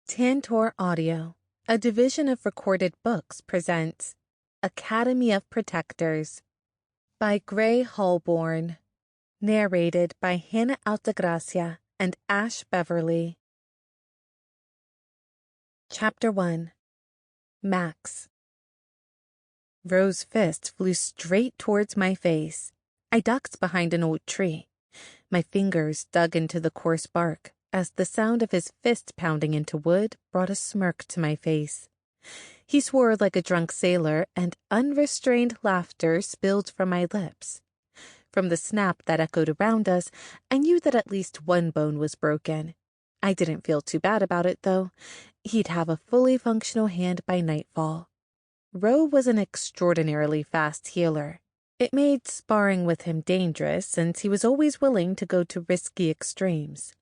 Tantor Audio, a division of Recorded Books, presents Academy of Protectors by Gray Holborn, narrated by Hannah Altagracia and Ash Beverly. Chapter 1. Max. Rose's fist flew straight towards my face. I ducked behind an old tree. My fingers dug into the coarse bark as the sound of his fist pounding into wood brought a smirk to my face. He swore like a drunk sailor, and unrestrained laughter spilled from my lips. From the snap that echoed around us, I knew that at least one bone was broken. I didn't feel too bad about it, though. He'd have a fully functional hand by nightfall. Ro was an extraordinarily fast healer. It made sparring with him dangerous, since he was always willing to go to risky extremes.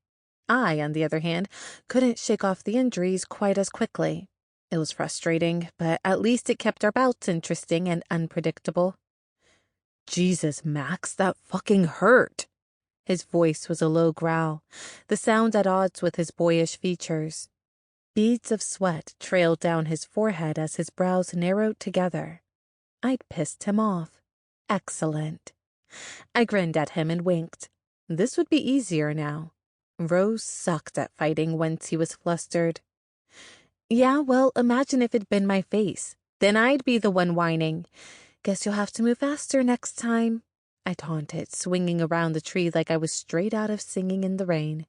I, on the other hand, couldn't shake off the injuries quite as quickly. It was frustrating, but at least it kept our bouts interesting and unpredictable. Jesus, Max, that fucking hurt. His voice was a low growl, the sound at odds with his boyish features. Beads of sweat trailed down his forehead as his brows narrowed together. I'd pissed him off. Excellent. I grinned at him and winked. This would be easier now. Rose sucked at fighting once he was flustered. Yeah, well, imagine if it'd been my face. Then I'd be the one whining. Guess you'll have to move faster next time, I taunted, swinging around the tree like I was straight out of Singing in the Rain.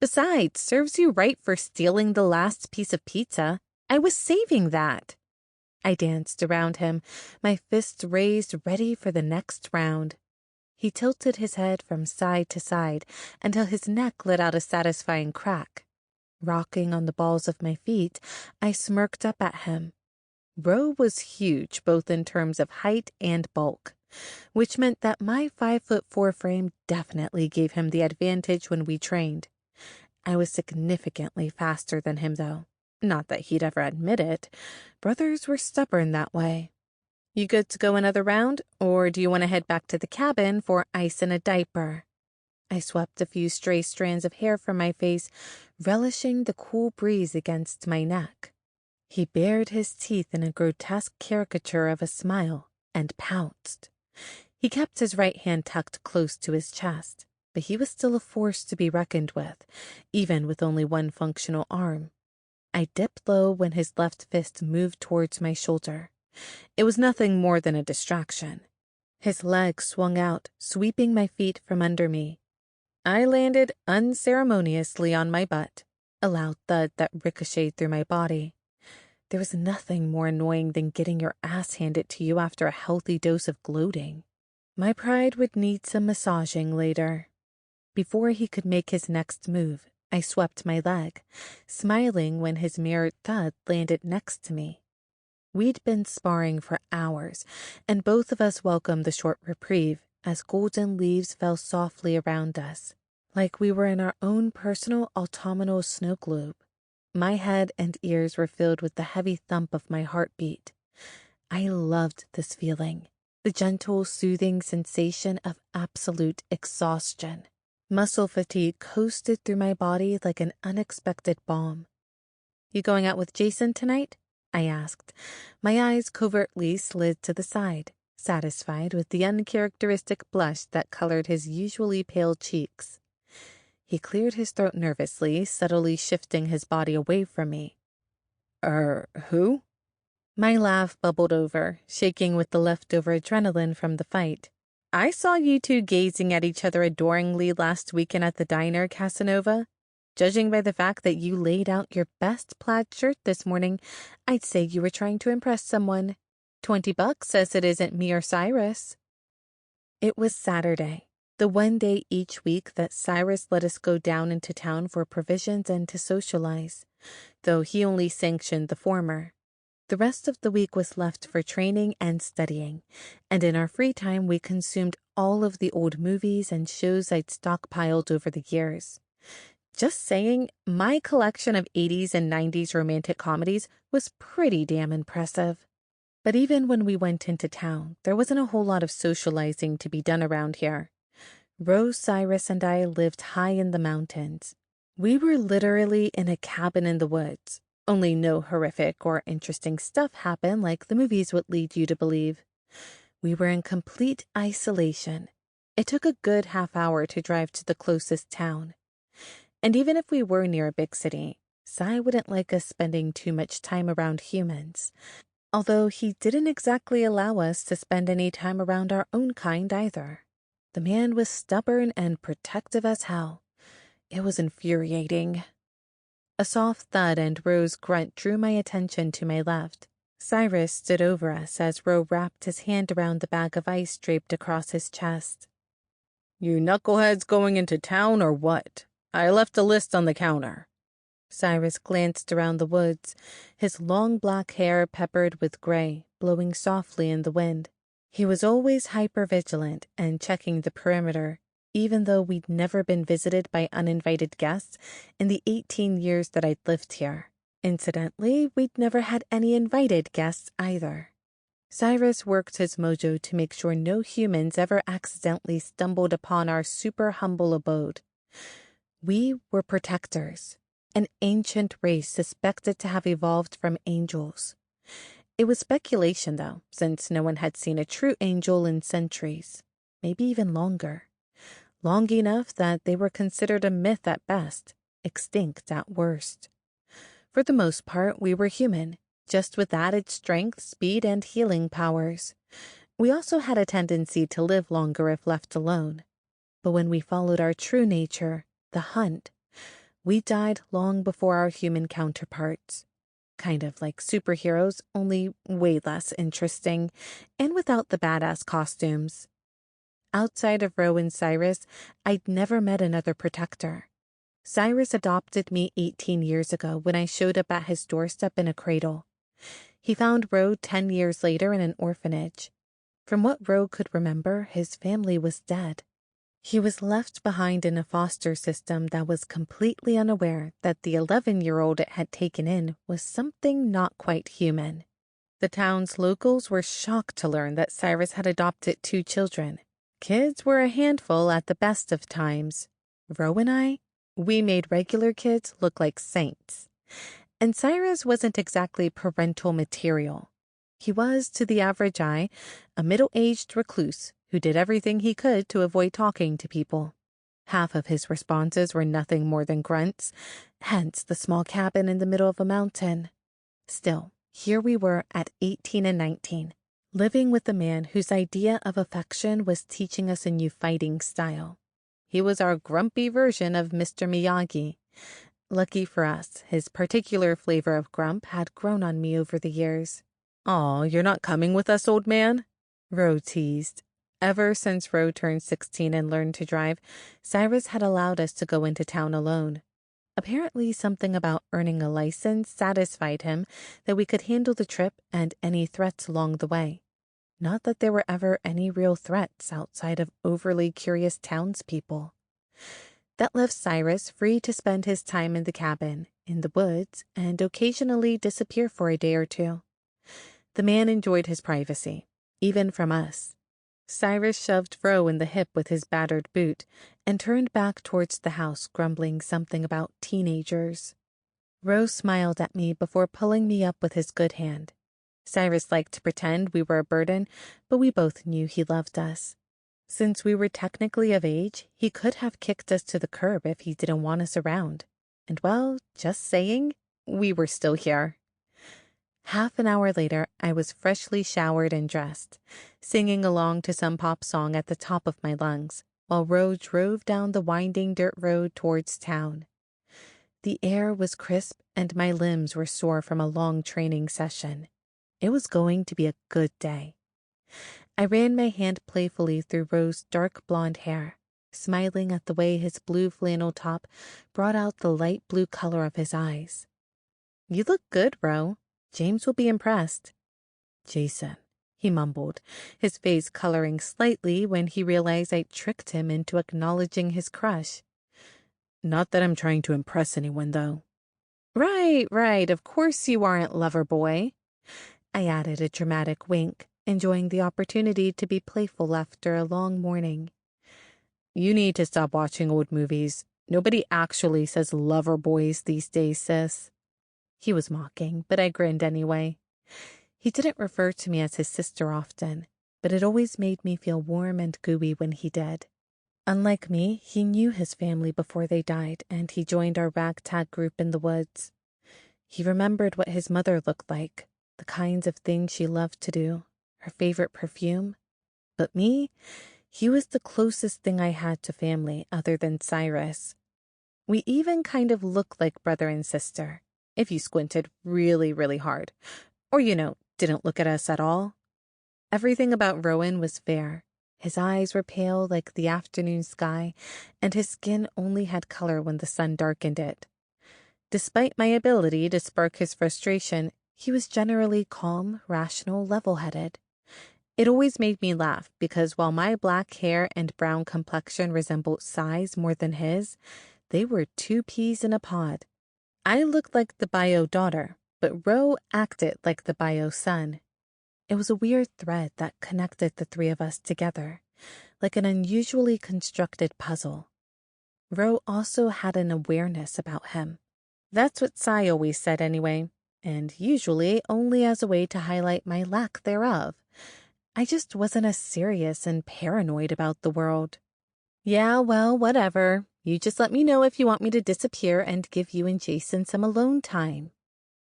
Besides, serves you right for stealing the last piece of pizza. I was saving that. I danced around him, my fists raised ready for the next round. He tilted his head from side to side until his neck let out a satisfying crack. Rocking on the balls of my feet, I smirked up at him. Ro was huge both in terms of height and bulk, which meant that my 5'4" frame definitely gave him the advantage when we trained. I was significantly faster than him, though. Not that he'd ever admit it. Brothers were stubborn that way. You good to go another round, or do you want to head back to the cabin for ice and a diaper? I swept a few stray strands of hair from my face, relishing the cool breeze against my neck. He bared his teeth in a grotesque caricature of a smile and pounced. He kept his right hand tucked close to his chest, but he was still a force to be reckoned with, even with only one functional arm. I dipped low when his left fist moved towards my shoulder. It was nothing more than a distraction. His leg swung out, sweeping my feet from under me. I landed unceremoniously on my butt, a loud thud that ricocheted through my body. There was nothing more annoying than getting your ass handed to you after a healthy dose of gloating. My pride would need some massaging later. Before he could make his next move, I swept my leg, smiling when his mirrored thud landed next to me. We'd been sparring for hours, and both of us welcomed the short reprieve as golden leaves fell softly around us, like we were in our own personal autumnal snow globe. My head and ears were filled with the heavy thump of my heartbeat. I loved this feeling, the gentle, soothing sensation of absolute exhaustion. Muscle fatigue coasted through my body like an unexpected balm. You going out with Jason tonight? I asked. My eyes covertly slid to the side, satisfied with the uncharacteristic blush that colored his usually pale cheeks. He cleared his throat nervously, subtly shifting his body away from me. Who? My laugh bubbled over, shaking with the leftover adrenaline from the fight. I saw you two gazing at each other adoringly last weekend at the diner, Casanova. Judging by the fact that you laid out your best plaid shirt this morning, I'd say you were trying to impress someone. $20 says it isn't me or Cyrus. It was Saturday, the one day each week that Cyrus let us go down into town for provisions and to socialize, though he only sanctioned the former. The rest of the week was left for training and studying, and in our free time we consumed all of the old movies and shows I'd stockpiled over the years. Just saying, my collection of 80s and 90s romantic comedies was pretty damn impressive. But even when we went into town, there wasn't a whole lot of socializing to be done around here. Rose, Cyrus, and I lived high in the mountains. We were literally in a cabin in the woods, only no horrific or interesting stuff happened like the movies would lead you to believe. We were in complete isolation. It took a good half hour to drive to the closest town. And even if we were near a big city, Sai wouldn't like us spending too much time around humans, although he didn't exactly allow us to spend any time around our own kind either. The man was stubborn and protective as hell. It was infuriating. A soft thud and Ro's grunt drew my attention to my left. Cyrus stood over us as Ro wrapped his hand around the bag of ice draped across his chest. "You knuckleheads going into town or what? I left a list on the counter." Cyrus glanced around the woods, his long black hair peppered with gray, blowing softly in the wind. He was always hyper-vigilant and checking the perimeter, even though we'd never been visited by uninvited guests in the 18 years that I'd lived here. Incidentally, we'd never had any invited guests either. Cyrus worked his mojo to make sure no humans ever accidentally stumbled upon our super humble abode. We were protectors, an ancient race suspected to have evolved from angels. It was speculation, though, since no one had seen a true angel in centuries, maybe even longer. Long enough that they were considered a myth at best, extinct at worst. For the most part, we were human, just with added strength, speed, and healing powers. We also had a tendency to live longer if left alone. But when we followed our true nature, the hunt, we died long before our human counterparts. Kind of like superheroes, only way less interesting, and without the badass costumes. Outside of Ro and Cyrus, I'd never met another protector. Cyrus adopted me 18 years ago when I showed up at his doorstep in a cradle. He found Ro 10 years later in an orphanage. From what Ro could remember, his family was dead. He was left behind in a foster system that was completely unaware that the 11-year-old it had taken in was something not quite human. The town's locals were shocked to learn that Cyrus had adopted 2 children. Kids were a handful at the best of times. Ro and I, we made regular kids look like saints. And Cyrus wasn't exactly parental material. He was, to the average eye, a middle-aged recluse who did everything he could to avoid talking to people. Half of his responses were nothing more than grunts, hence the small cabin in the middle of a mountain. Still, here we were at 18 and 19, living with a man whose idea of affection was teaching us a new fighting style. He was our grumpy version of Mr. Miyagi. Lucky for us, his particular flavor of grump had grown on me over the years. "Aw, you're not coming with us, old man?" Ro teased. Ever since Ro turned 16 and learned to drive, Cyrus had allowed us to go into town alone. Apparently something about earning a license satisfied him that we could handle the trip and any threats along the way. Not that there were ever any real threats outside of overly curious townspeople. That left Cyrus free to spend his time in the cabin, in the woods, and occasionally disappear for a day or two. The man enjoyed his privacy, even from us. Cyrus shoved Ro in the hip with his battered boot and turned back towards the house, grumbling something about teenagers. Ro smiled at me before pulling me up with his good hand. Cyrus liked to pretend we were a burden, but we both knew he loved us. Since we were technically of age, he could have kicked us to the curb if he didn't want us around. And well, just saying, we were still here. Half an hour later, I was freshly showered and dressed, singing along to some pop song at the top of my lungs, while Ro drove down the winding dirt road towards town. The air was crisp and my limbs were sore from a long training session. It was going to be a good day. I ran my hand playfully through Ro's dark blonde hair, smiling at the way his blue flannel top brought out the light blue color of his eyes. "You look good, Ro. James will be impressed." "Jason," he mumbled, his face coloring slightly when he realized I'd tricked him into acknowledging his crush. "Not that I'm trying to impress anyone, though." Right, of course you aren't, lover boy." I added a dramatic wink, enjoying the opportunity to be playful after a long morning. "You need to stop watching old movies. Nobody actually says lover boys these days, sis." He was mocking, but I grinned anyway. He didn't refer to me as his sister often, but it always made me feel warm and gooey when he did. Unlike me, he knew his family before they died, and he joined our ragtag group in the woods. He remembered what his mother looked like, the kinds of things she loved to do, her favorite perfume. But me, he was the closest thing I had to family other than Cyrus. We even kind of looked like brother and sister, if you squinted really, really hard, or, didn't look at us at all. Everything about Rowan was fair. His eyes were pale like the afternoon sky, and his skin only had color when the sun darkened it. Despite my ability to spark his frustration, he was generally calm, rational, level-headed. It always made me laugh because while my black hair and brown complexion resembled Cy's more than his, they were two peas in a pod. I looked like the bio daughter, but Ro acted like the bio son. It was a weird thread that connected the three of us together, like an unusually constructed puzzle. Ro also had an awareness about him. That's what Cy always said anyway, and usually only as a way to highlight my lack thereof. I just wasn't as serious and paranoid about the world. "Yeah, well, whatever. You just let me know if you want me to disappear and give you and Jason some alone time."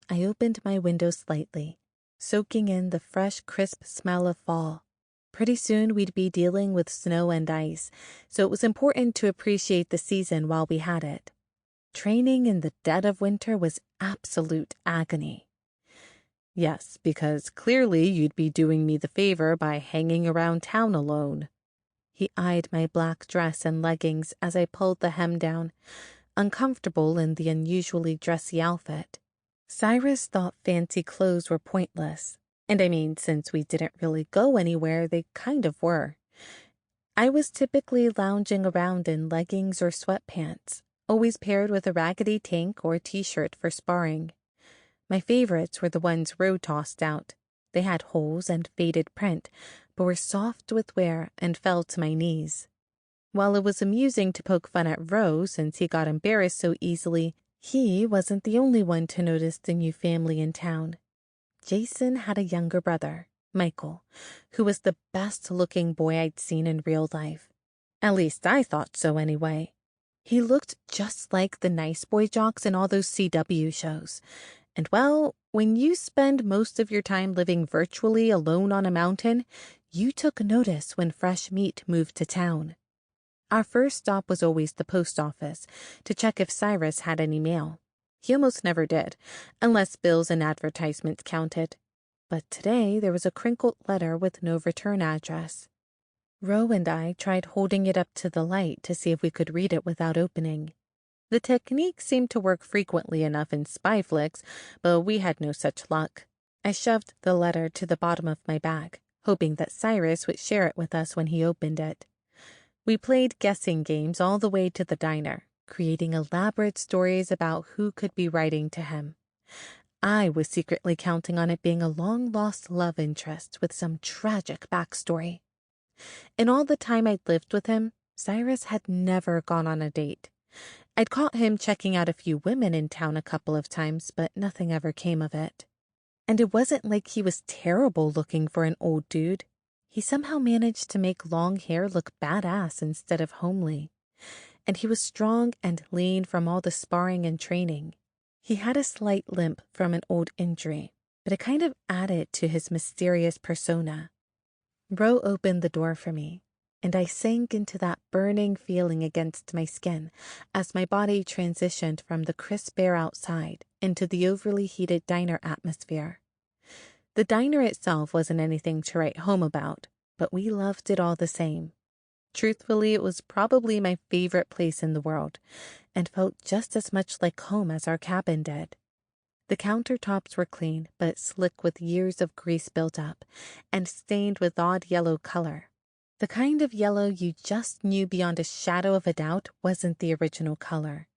I opened my window slightly, soaking in the fresh, crisp smell of fall. Pretty soon we'd be dealing with snow and ice, so it was important to appreciate the season while we had it. Training in the dead of winter was absolute agony. "Yes, because clearly you'd be doing me the favor by hanging around town alone." He eyed my black dress and leggings as I pulled the hem down, uncomfortable in the unusually dressy outfit. Cyrus thought fancy clothes were pointless, and I mean, since we didn't really go anywhere, they kind of were. I was typically lounging around in leggings or sweatpants, always paired with a raggedy tank or t-shirt for sparring. My favorites were the ones Ro tossed out. They had holes and faded print, but were soft with wear and fell to my knees. While it was amusing to poke fun at Ro since he got embarrassed so easily, he wasn't the only one to notice the new family in town. Jason had a younger brother, Michael, who was the best-looking boy I'd seen in real life. At least I thought so anyway. He looked just like the nice boy jocks in all those CW shows. And well, when you spend most of your time living virtually alone on a mountain, you took notice when fresh meat moved to town. Our first stop was always the post office, to check if Cyrus had any mail. He almost never did, unless bills and advertisements counted. But today there was a crinkled letter with no return address. Ro and I tried holding it up to the light to see if we could read it without opening. The technique seemed to work frequently enough in spy flicks, but we had no such luck. I shoved the letter to the bottom of my bag, hoping that Cyrus would share it with us when he opened it. We played guessing games all the way to the diner, creating elaborate stories about who could be writing to him. I was secretly counting on it being a long-lost love interest with some tragic backstory. In all the time I'd lived with him, Cyrus had never gone on a date. I'd caught him checking out a few women in town a couple of times, but nothing ever came of it. And it wasn't like he was terrible looking for an old dude. He somehow managed to make long hair look badass instead of homely. And he was strong and lean from all the sparring and training. He had a slight limp from an old injury, but it kind of added to his mysterious persona. Ro opened the door for me, and I sank into that burning feeling against my skin as my body transitioned from the crisp air outside into the overly heated diner atmosphere. The diner itself wasn't anything to write home about, but we loved it all the same. Truthfully, it was probably my favorite place in the world, and felt just as much like home as our cabin did. The countertops were clean, but slick with years of grease built up, and stained with odd yellow color. The kind of yellow you just knew beyond a shadow of a doubt wasn't the original color.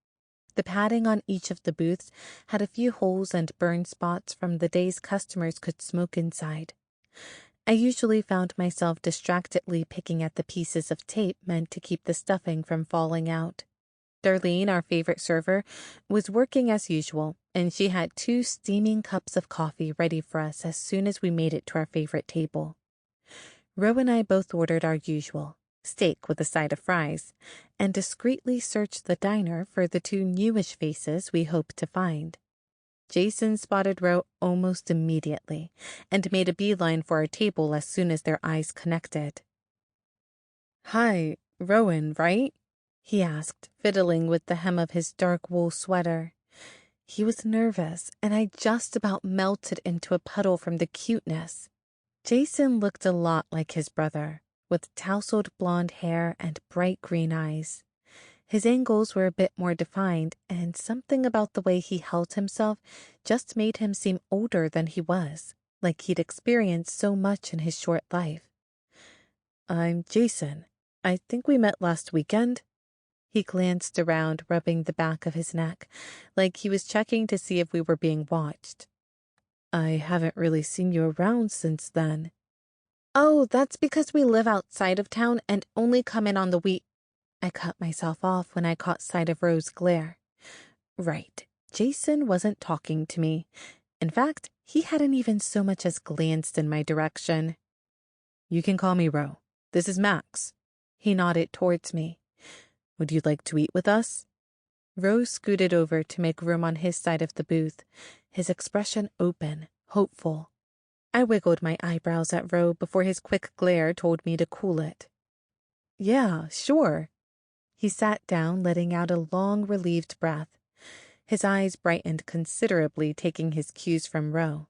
The padding on each of the booths had a few holes and burn spots from the days customers could smoke inside. I usually found myself distractedly picking at the pieces of tape meant to keep the stuffing from falling out. Darlene, our favorite server, was working as usual, and she had 2 steaming cups of coffee ready for us as soon as we made it to our favorite table. Ro and I both ordered our usual, steak with a side of fries, and discreetly searched the diner for the 2 newish faces we hoped to find. Jason spotted Ro almost immediately and made a beeline for our table as soon as their eyes connected. "Hi, Rowan, right?" he asked, fiddling with the hem of his dark wool sweater. He was nervous, and I just about melted into a puddle from the cuteness. Jason looked a lot like his brother, with tousled blonde hair and bright green eyes. His angles were a bit more defined, and something about the way he held himself just made him seem older than he was, like he'd experienced so much in his short life. "I'm Jason. I think we met last weekend." He glanced around, rubbing the back of his neck, like he was checking to see if we were being watched. "I haven't really seen you around since then." "Oh, that's because we live outside of town and only come in on the week." I cut myself off when I caught sight of Ro's glare. Right, Jason wasn't talking to me. In fact, he hadn't even so much as glanced in my direction. "You can call me Ro. This is Max." He nodded towards me. "Would you like to eat with us?" Ro scooted over to make room on his side of the booth, his expression open, hopeful. I wiggled my eyebrows at Ro before his quick glare told me to cool it. "Yeah, sure." He sat down, letting out a long, relieved breath. His eyes brightened considerably, taking his cues from Ro.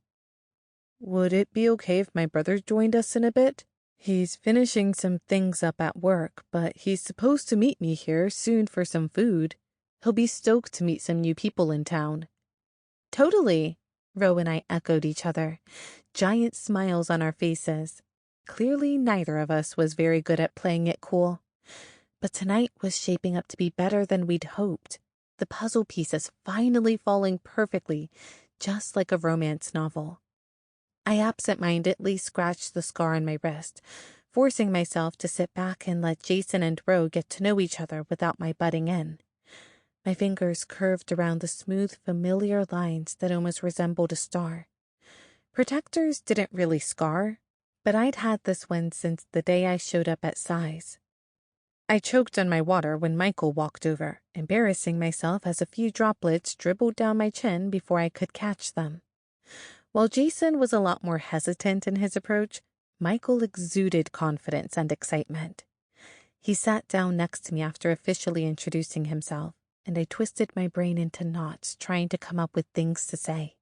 "Would it be okay if my brother joined us in a bit? He's finishing some things up at work, but he's supposed to meet me here soon for some food. He'll be stoked to meet some new people in town." "Totally," Ro and I echoed each other, giant smiles on our faces. Clearly, neither of us was very good at playing it cool. But tonight was shaping up to be better than we'd hoped. The puzzle pieces finally falling perfectly, just like a romance novel. I absent-mindedly scratched the scar on my wrist, forcing myself to sit back and let Jason and Ro get to know each other without my butting in. My fingers curved around the smooth, familiar lines that almost resembled a star. Protectors didn't really scar, but I'd had this one since the day I showed up at Size. I choked on my water when Michael walked over, embarrassing myself as a few droplets dribbled down my chin before I could catch them. While Jason was a lot more hesitant in his approach, Michael exuded confidence and excitement. He sat down next to me after officially introducing himself, and I twisted my brain into knots trying to come up with things to say.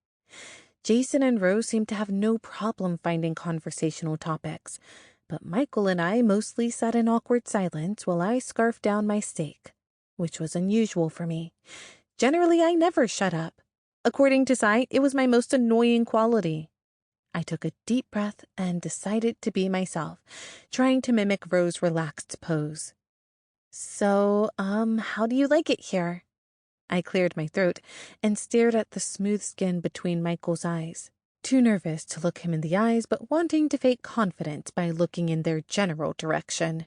Jason and Rose seemed to have no problem finding conversational topics, but Michael and I mostly sat in awkward silence while I scarfed down my steak, which was unusual for me. Generally, I never shut up. According to Sai, it was my most annoying quality. I took a deep breath and decided to be myself, trying to mimic Rose's relaxed pose. "So, how do you like it here?" I cleared my throat and stared at the smooth skin between Michael's eyes, too nervous to look him in the eyes but wanting to fake confidence by looking in their general direction.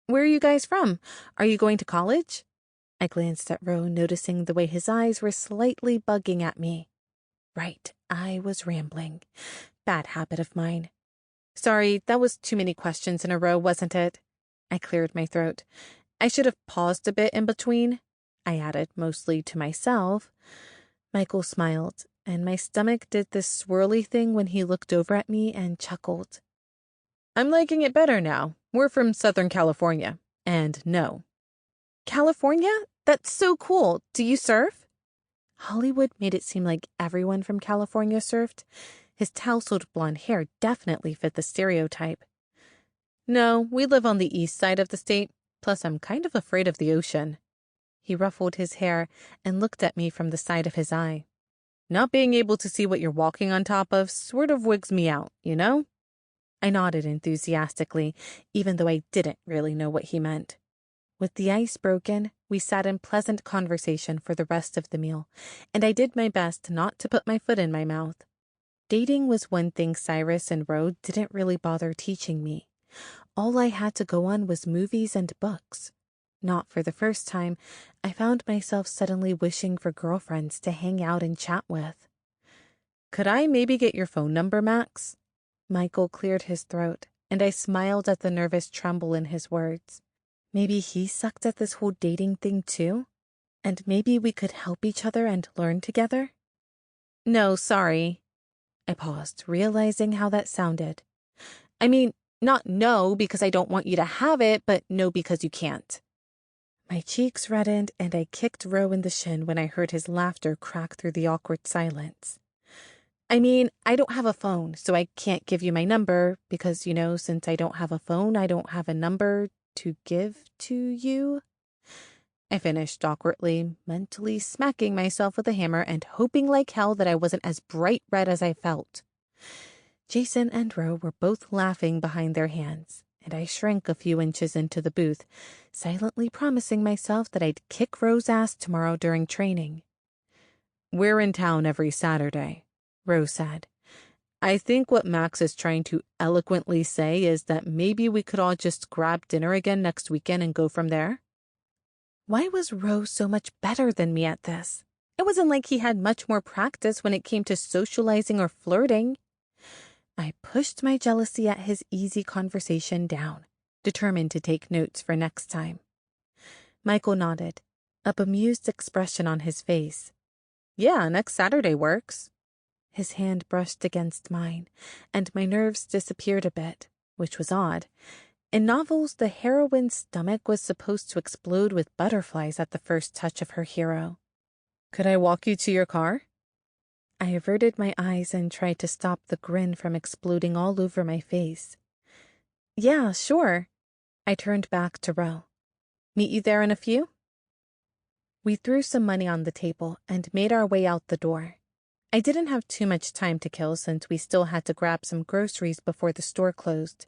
"Where are you guys from? Are you going to college?" I glanced at Ro, noticing the way his eyes were slightly bugging at me. Right, I was rambling. Bad habit of mine. "Sorry, that was too many questions in a row, wasn't it?" I cleared my throat. "I should have paused a bit in between," I added, mostly to myself. Michael smiled, and my stomach did this swirly thing when he looked over at me and chuckled. "I'm liking it better now. We're from Southern California. And no." "California? That's so cool. Do you surf?" Hollywood made it seem like everyone from California surfed. His tousled blonde hair definitely fit the stereotype. "No, we live on the east side of the state. Plus, I'm kind of afraid of the ocean." He ruffled his hair and looked at me from the side of his eye. "Not being able to see what you're walking on top of sort of wigs me out, you know?" I nodded enthusiastically, even though I didn't really know what he meant. With the ice broken, we sat in pleasant conversation for the rest of the meal, and I did my best not to put my foot in my mouth. Dating was one thing Cyrus and Ro didn't really bother teaching me. All I had to go on was movies and books. Not for the first time, I found myself suddenly wishing for girlfriends to hang out and chat with. "Could I maybe get your phone number, Max?" Michael cleared his throat, and I smiled at the nervous tremble in his words. Maybe he sucked at this whole dating thing too? And maybe we could help each other and learn together? "No, sorry." I paused, realizing how that sounded. I mean, not no because I don't want you to have it, but no because you can't. My cheeks reddened and I kicked Ro in the shin when I heard his laughter crack through the awkward silence. I mean, I don't have a phone, so I can't give you my number because, since I don't have a phone, I don't have a number to give to you. I finished awkwardly, mentally smacking myself with a hammer and hoping like hell that I wasn't as bright red as I felt. Jason and Ro were both laughing behind their hands, and I shrank a few inches into the booth, silently promising myself that I'd kick Ro's ass tomorrow during training. "We're in town every Saturday," Ro said. "I think what Max is trying to eloquently say is that maybe we could all just grab dinner again next weekend and go from there." Why was Ro so much better than me at this? It wasn't like he had much more practice when it came to socializing or flirting. I pushed my jealousy at his easy conversation down, determined to take notes for next time. Michael nodded, a bemused expression on his face. "Yeah, next Saturday works." His hand brushed against mine, and my nerves disappeared a bit, which was odd. In novels, the heroine's stomach was supposed to explode with butterflies at the first touch of her hero. "Could I walk you to your car?" I averted my eyes and tried to stop the grin from exploding all over my face. "Yeah, sure." I turned back to Ro. "Meet you there in a few?" We threw some money on the table and made our way out the door. I didn't have too much time to kill since we still had to grab some groceries before the store closed,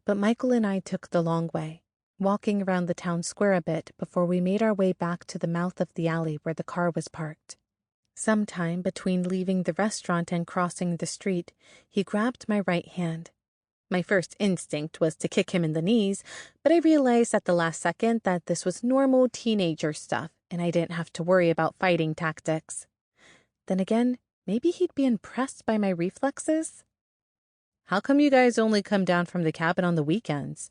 but Michael and I took the long way, walking around the town square a bit before we made our way back to the mouth of the alley where the car was parked. Sometime between leaving the restaurant and crossing the street, he grabbed my right hand. My first instinct was to kick him in the knees, but I realized at the last second that this was normal teenager stuff and I didn't have to worry about fighting tactics. Then again, maybe he'd be impressed by my reflexes? "How come you guys only come down from the cabin on the weekends?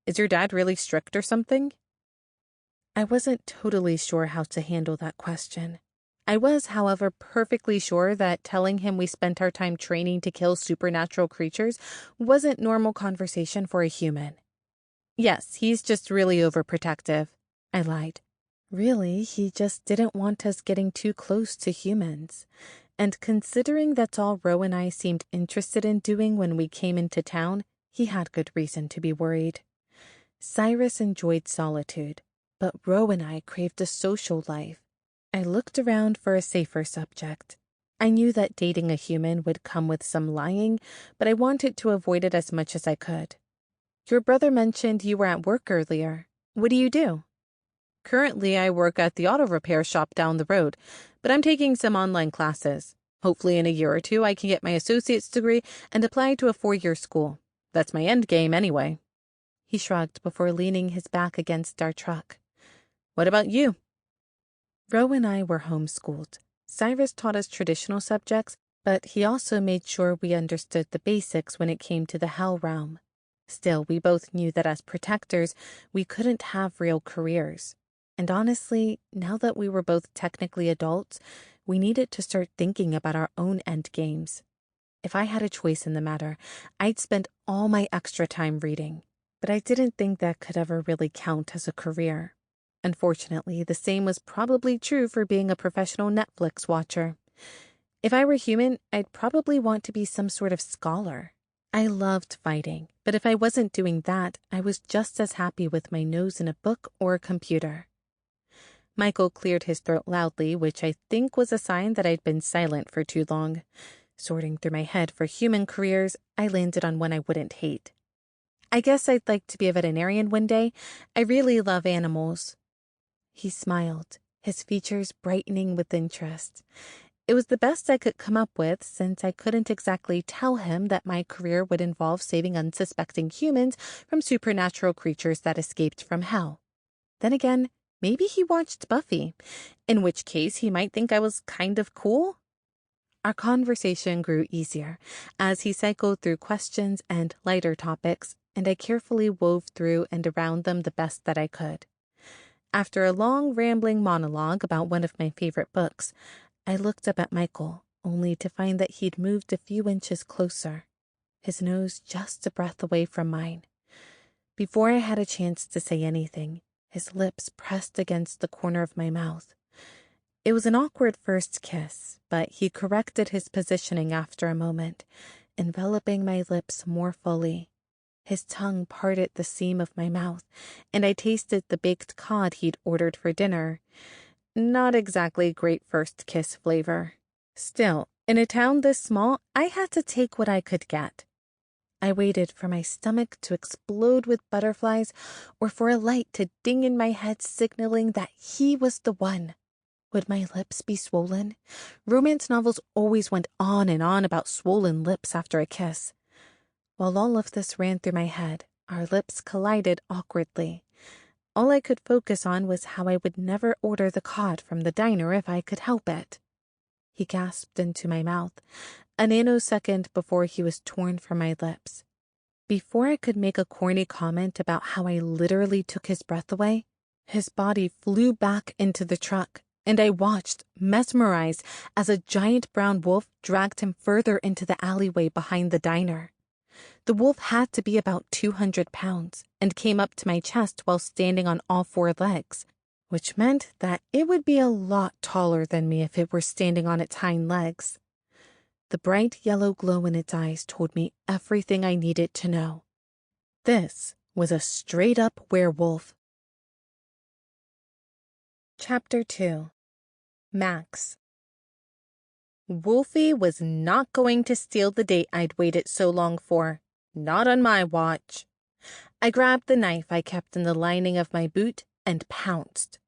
Is your dad really strict or something?" I wasn't totally sure how to handle that question. I was, however, perfectly sure that telling him we spent our time training to kill supernatural creatures wasn't normal conversation for a human. "Yes, he's just really overprotective," I lied. Really, he just didn't want us getting too close to humans. And considering that's all Ro and I seemed interested in doing when we came into town, he had good reason to be worried. Cyrus enjoyed solitude, but Ro and I craved a social life. I looked around for a safer subject. I knew that dating a human would come with some lying, but I wanted to avoid it as much as I could. "Your brother mentioned you were at work earlier. What do you do?" "Currently, I work at the auto repair shop down the road, but I'm taking some online classes. Hopefully in a year or two, I can get my associate's degree and apply to a 4-year school. That's my end game anyway." He shrugged before leaning his back against our truck. "What about you?" Ro and I were homeschooled. Cyrus taught us traditional subjects, but he also made sure we understood the basics when it came to the Hell realm. Still, we both knew that as protectors, we couldn't have real careers. And honestly, now that we were both technically adults, we needed to start thinking about our own endgames. If I had a choice in the matter, I'd spend all my extra time reading, but I didn't think that could ever really count as a career. Unfortunately, the same was probably true for being a professional Netflix watcher. If I were human, I'd probably want to be some sort of scholar. I loved fighting, but if I wasn't doing that, I was just as happy with my nose in a book or a computer. Michael cleared his throat loudly, which I think was a sign that I'd been silent for too long. Sorting through my head for human careers, I landed on one I wouldn't hate. "I guess I'd like to be a veterinarian one day. I really love animals." He smiled, his features brightening with interest. It was the best I could come up with, since I couldn't exactly tell him that my career would involve saving unsuspecting humans from supernatural creatures that escaped from hell. Then again, maybe he watched Buffy, in which case he might think I was kind of cool. Our conversation grew easier as he cycled through questions and lighter topics, and I carefully wove through and around them the best that I could. After a long, rambling monologue about one of my favorite books, I looked up at Michael, only to find that he'd moved a few inches closer, his nose just a breath away from mine. Before I had a chance to say anything, his lips pressed against the corner of my mouth. It was an awkward first kiss, but he corrected his positioning after a moment, enveloping my lips more fully. His tongue parted the seam of my mouth, and I tasted the baked cod he'd ordered for dinner. Not exactly great first kiss flavor. Still, in a town this small, I had to take what I could get. I waited for my stomach to explode with butterflies or for a light to ding in my head signaling that he was the one. Would my lips be swollen? Romance novels always went on and on about swollen lips after a kiss. While all of this ran through my head, our lips collided awkwardly. All I could focus on was how I would never order the cod from the diner if I could help it. He gasped into my mouth, a nanosecond before he was torn from my lips. Before I could make a corny comment about how I literally took his breath away, his body flew back into the truck, and I watched, mesmerized, as a giant brown wolf dragged him further into the alleyway behind the diner. The wolf had to be about 200 pounds and came up to my chest while standing on all four legs, which meant that it would be a lot taller than me if it were standing on its hind legs. The bright yellow glow in its eyes told me everything I needed to know. This was a straight-up werewolf. Chapter 2. Max. Wolfie was not going to steal the date I'd waited so long for. Not on my watch. I grabbed the knife I kept in the lining of my boot and pounced.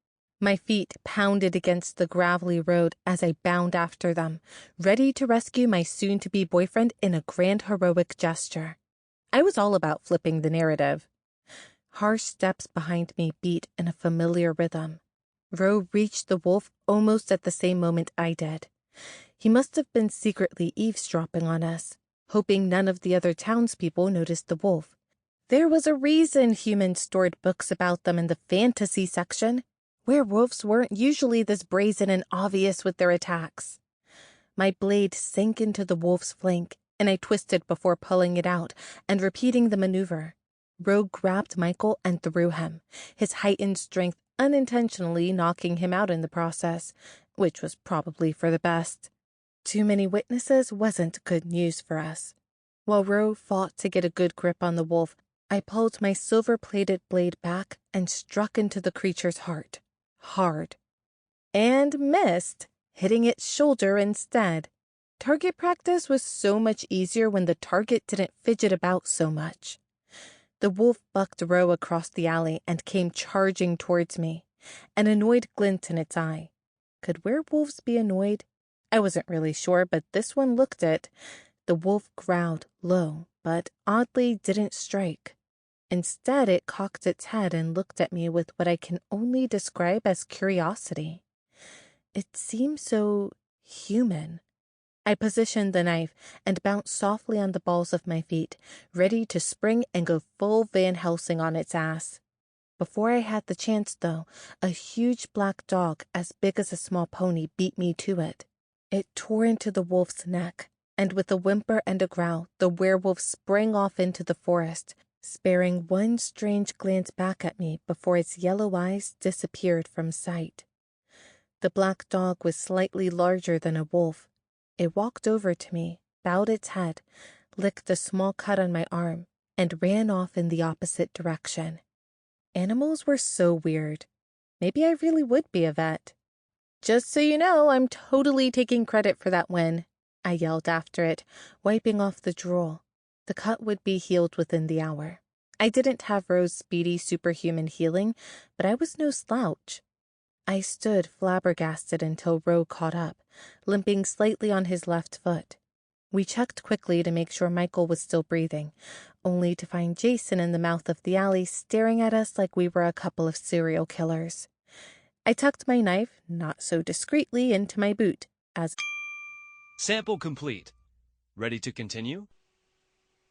My feet pounded against the gravelly road as I bound after them, ready to rescue my soon-to-be boyfriend in a grand heroic gesture. I was all about flipping the narrative. Harsh steps behind me beat in a familiar rhythm. Ro reached the wolf almost at the same moment I did. He must have been secretly eavesdropping on us, hoping none of the other townspeople noticed the wolf. There was a reason humans stored books about them in the fantasy section. Werewolves weren't usually this brazen and obvious with their attacks. My blade sank into the wolf's flank, and I twisted before pulling it out and repeating the maneuver. Ro grabbed Michael and threw him, his heightened strength unintentionally knocking him out in the process, which was probably for the best. Too many witnesses wasn't good news for us. While Ro fought to get a good grip on the wolf, I pulled my silver-plated blade back and struck into the creature's heart. Hard. And missed, hitting its shoulder instead. Target practice was so much easier when the target didn't fidget about so much. The wolf bucked Ro across the alley and came charging towards me, an annoyed glint in its eye. Could werewolves be annoyed? I wasn't really sure, but this one looked it. The wolf growled low, but oddly didn't strike. Instead, it cocked its head and looked at me with what I can only describe as curiosity. It seemed so human. I positioned the knife and bounced softly on the balls of my feet, ready to spring and go full Van Helsing on its ass. Before I had the chance, though, a huge black dog as big as a small pony beat me to it. It tore into the wolf's neck, and with a whimper and a growl, the werewolf sprang off into the forest, sparing one strange glance back at me before its yellow eyes disappeared from sight. The black dog was slightly larger than a wolf. It walked over to me, bowed its head, licked a small cut on my arm, and ran off in the opposite direction. Animals were so weird. Maybe I really would be a vet. Just so you know, I'm totally taking credit for that win, I yelled after it, wiping off the drool. The cut would be healed within the hour. I didn't have Ro's speedy superhuman healing, but I was no slouch. I stood flabbergasted until Ro caught up, limping slightly on his left foot. We checked quickly to make sure Michael was still breathing, only to find Jason in the mouth of the alley staring at us like we were a couple of serial killers. I tucked my knife, not so discreetly, into my boot as... Sample complete. Ready to continue?